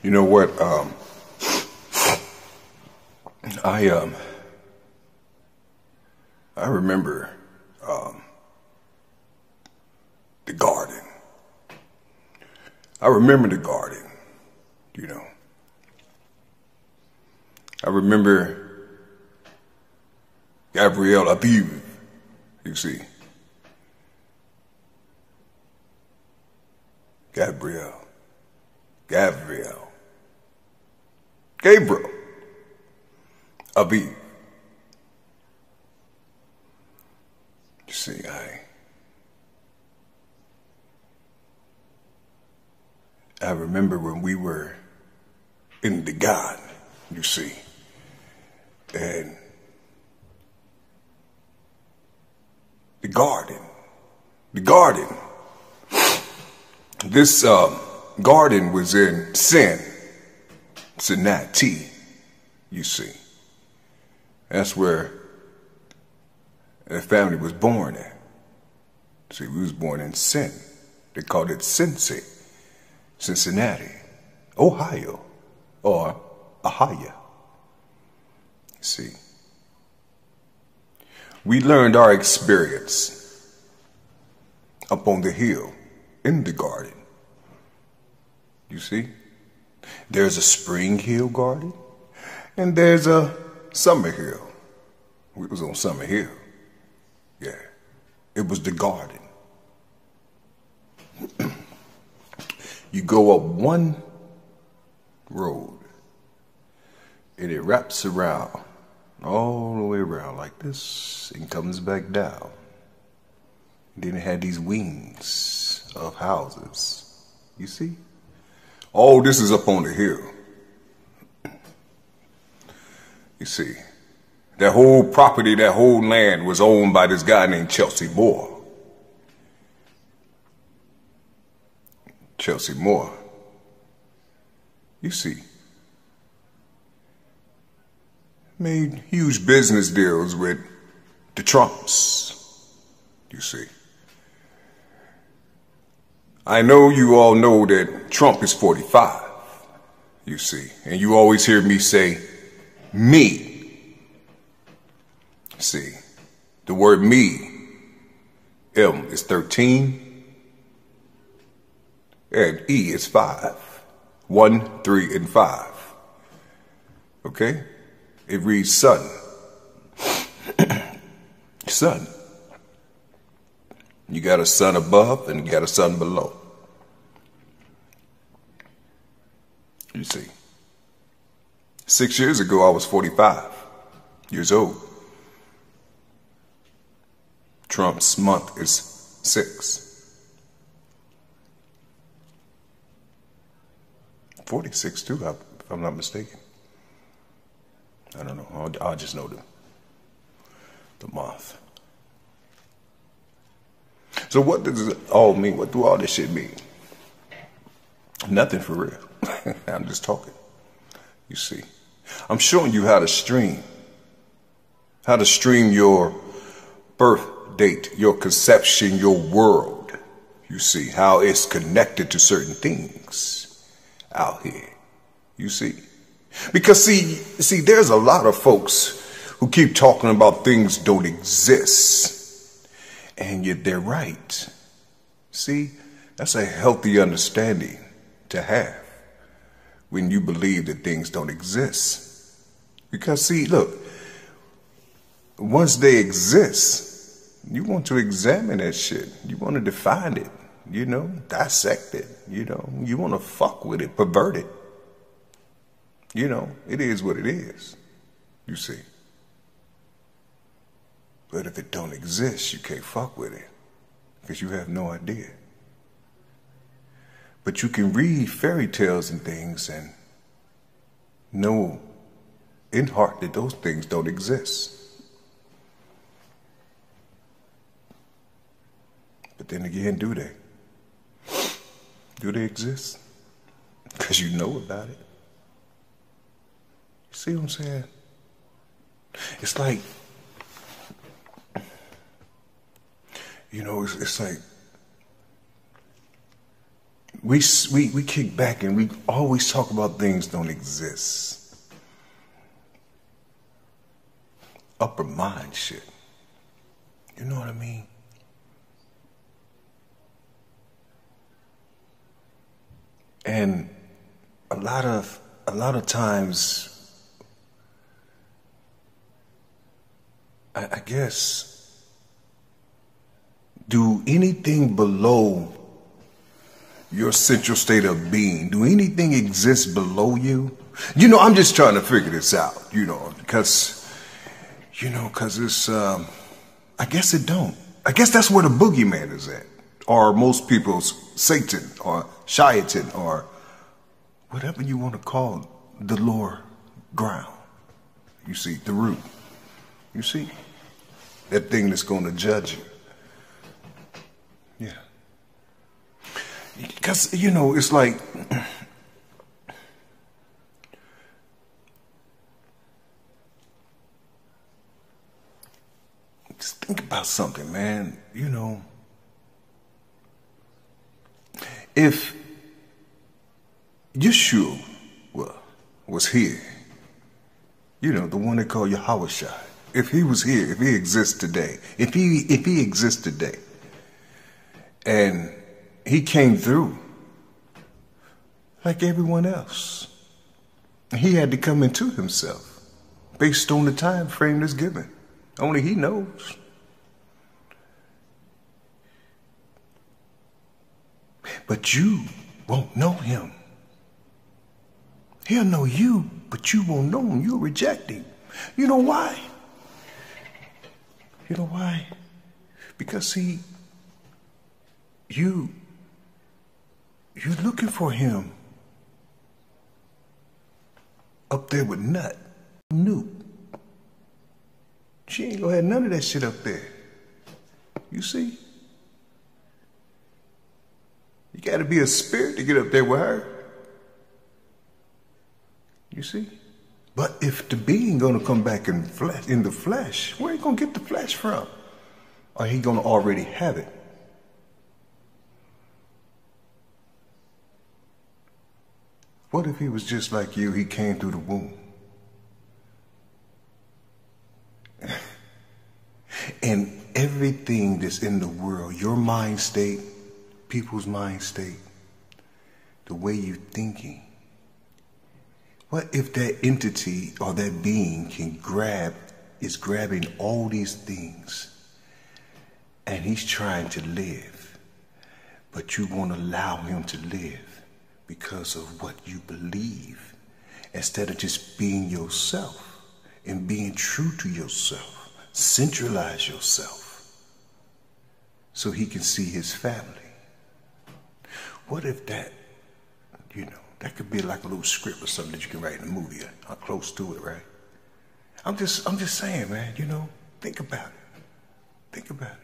You know what? I remember the garden. I remember the garden. You know. I remember Gabrielle Aviv. You see. Gabriel. Aviv. You see, I remember when we were in the Gahn, you see, and the garden. This garden was in Cincinnati, you see. That's where the family was born at. See, we was born in Sin. They called it Cincinnati, Ohio, or Ahia. See, we learned our experience up on the hill in the garden. You see, there's a spring hill garden and there's a summer hill. We was on Summer Hill. Yeah, it was the garden. You go up one road and it wraps around, all the way around like this, and comes back down. Then it had these wings of houses. You see? All this is up on the hill. You see? That whole property, that whole land was owned by this guy named Chelsea Moore. Chelsea Moore. You see, made huge business deals with the Trumps. You see. I know you all know that Trump is 45. You see. And you always hear me say, me. See, the word me, M is 13, and E is 5. 1, 3, and 5. Okay? It reads son. Son. You got a son above and you got a son below. You see. 6 years ago, I was 45 years old. Trump's month is 6. 46 too, if I'm not mistaken. I don't know. I'll just know the month. So what does it all mean? What do all this shit mean? Nothing for real. I'm just talking. You see. I'm showing you how to stream your birth date, your conception, your world. You see how it's connected to certain things out here. You see, because see, there's a lot of folks who keep talking about things don't exist, and yet they're right. See, that's a healthy understanding to have when you believe that things don't exist. Because see, look, once they exist, you want to examine that shit. You want to define it, you know, dissect it, you know. You want to fuck with it, pervert it. You know, it is what it is, you see. But if it don't exist, you can't fuck with it because you have no idea. But you can read fairy tales and things and know in heart that those things don't exist. But then again, do they? Do they exist? Because you know about it. You see what I'm saying? It's like, you know, it's like we kick back and we always talk about things don't exist. Upper mind shit. You know what I mean? And a lot of times, I guess, do anything below your central state of being, do anything exist below you? You know, I'm just trying to figure this out, you know, because it's, I guess it don't. I guess that's where the boogeyman is at. Or most people's Satan or Shaitan or whatever you want to call the lower ground. You see, the root. You see? That thing that's going to judge you. Yeah. Because, you know, it's like, just think about something, man. You know, if Yeshua was here, you know, the one they call Yahweh, if he was here, if he exists today, if he exists today, and he came through like everyone else, he had to come into himself based on the time frame that's given. Only he knows. But you won't know him. He'll know you, but you won't know him. You'll reject him. You know why? You know why? Because see, you're looking for him up there with Nut, Newt. She ain't gonna have none of that shit up there. You see? You gotta be a spirit to get up there with her. You see? But if the being gonna come back in the flesh, where he gonna get the flesh from? Or he gonna already have it? What if he was just like you, he came through the womb? And everything that's in the world, your mind state, people's mind state, the way you're thinking, what if that entity or that being is grabbing all these things and he's trying to live, but you won't allow him to live because of what you believe, instead of just being yourself and being true to yourself. Centralize yourself so he can see his family. What if that, you know, that could be like a little script or something that you can write in a movie or close to it, right? I'm just saying, man, you know, think about it. Think about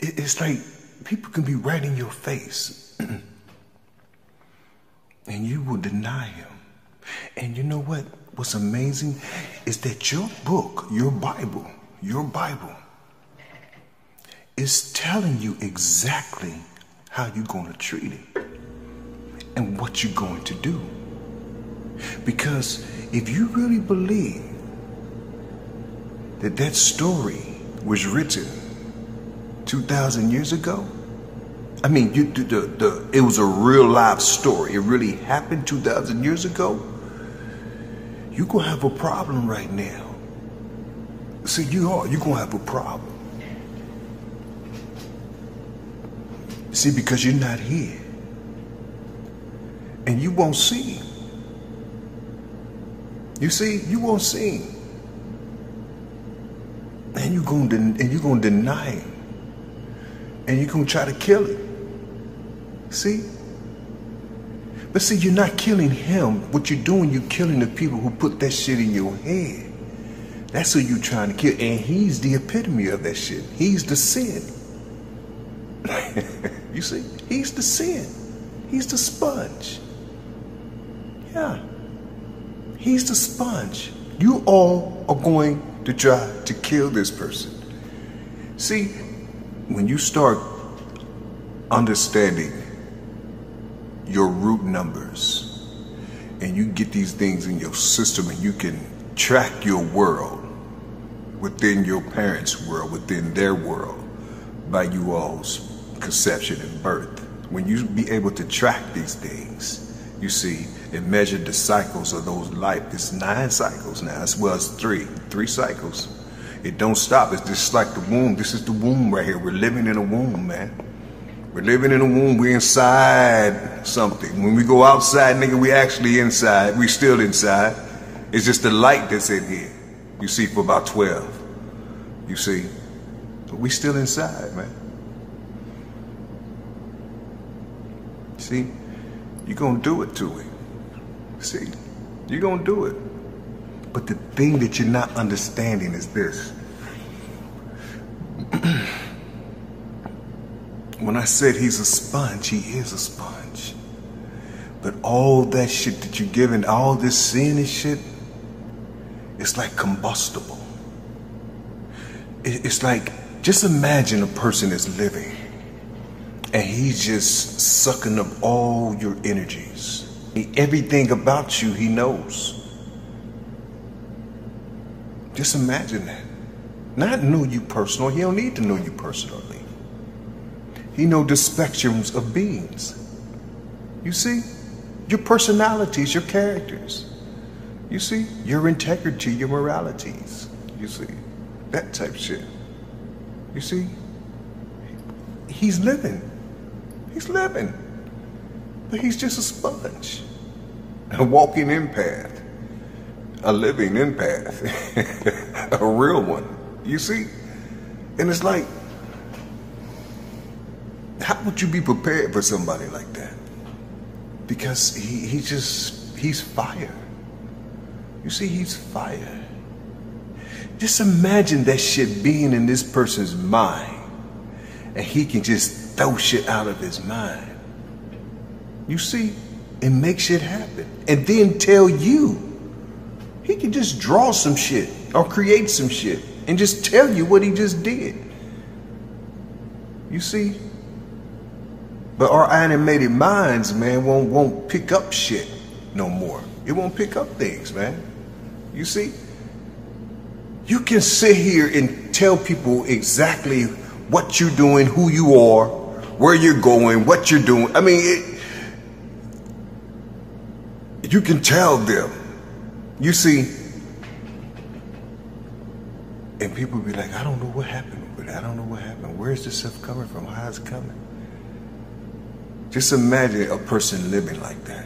it. It's like people can be right in your face and you will deny him. And you know what? What's amazing is that your book, your Bible is telling you exactly how you're going to treat it and what you're going to do. Because if you really believe that that story was written 2,000 years ago, I mean, it was a real life story. It really happened 2,000 years ago. You're going to have a problem right now. See, you're going to have a problem. See, because you're not here. And you won't see him. You see, you won't see him. And you're going to deny him. And you're going to try to kill him. See? But see, you're not killing him. What you're doing, you're killing the people who put that shit in your head. That's who you're trying to kill. And he's the epitome of that shit. He's the sin. You see? He's the sin. He's the sponge. Yeah. He's the sponge. You all are going to try to kill this person. See, when you start understanding your root numbers, and you get these things in your system, and you can track your world within your parents' world, within their world, by you all's conception and birth. When you be able to track these things, you see, and measure the cycles of those life. It's 9 cycles now, as well as 3 cycles. It don't stop. It's just like the womb. This is the womb right here. We're living in a womb, man. We're living in a womb. We're inside something. When we go outside, nigga, we actually inside. We still inside. It's just the light that's in here. You see, for about 12. You see, but we still inside, man. See, you're gonna do it to it. See, you're gonna do it. But the thing that you're not understanding is this. When I said he's a sponge, he is a sponge. But all that shit that you're giving, all this sin and shit, it's like combustible. It's like, just imagine a person is living and he's just sucking up all your energies. Everything about you, he knows. Just imagine that. Not know you personally. He don't need to know you personally. He knows the spectrums of beings. You see? Your personalities, your characters. You see? Your integrity, your moralities. You see? That type of shit. You see? He's living. He's living. But he's just a sponge. A walking empath. A living empath. A real one. You see? And it's like, how would you be prepared for somebody like that? Because he's fire. You see, he's fire. Just imagine that shit being in this person's mind, and he can just throw shit out of his mind. You see, and make shit happen. And then tell you. He can just draw some shit or create some shit and just tell you what he just did. You see? But our animated minds, man, won't pick up shit no more. It won't pick up things, man. You see? You can sit here and tell people exactly what you're doing, who you are, where you're going, what you're doing. I mean, you can tell them. You see? And people be like, I don't know what happened with it. I don't know what happened. Where's this stuff coming from? How's it coming? Just imagine a person living like that.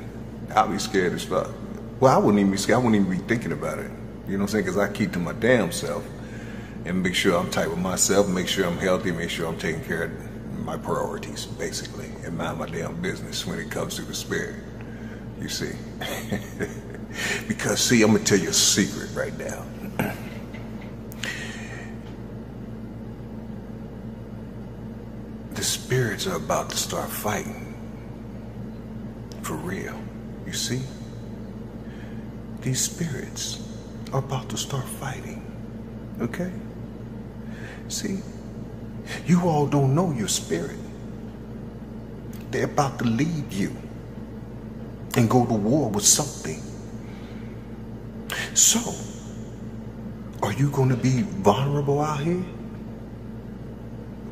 I'll be scared as fuck. Well, I wouldn't even be scared. I wouldn't even be thinking about it. You know what I'm saying? Because I keep to my damn self and make sure I'm tight with myself, make sure I'm healthy, make sure I'm taking care of my priorities, basically, and mind my damn business when it comes to the spirit. You see? Because, see, I'm going to tell you a secret right now. The spirits are about to start fighting. For real. You see? These spirits are about to start fighting. Okay? See? You all don't know your spirit. They're about to leave you and go to war with something. So, are you going to be vulnerable out here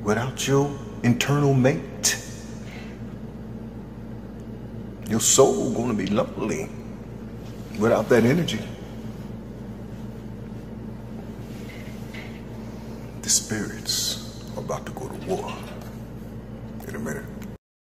without your internal mate? Your soul going to be lonely without that energy. The spirits are about to go to war in a minute.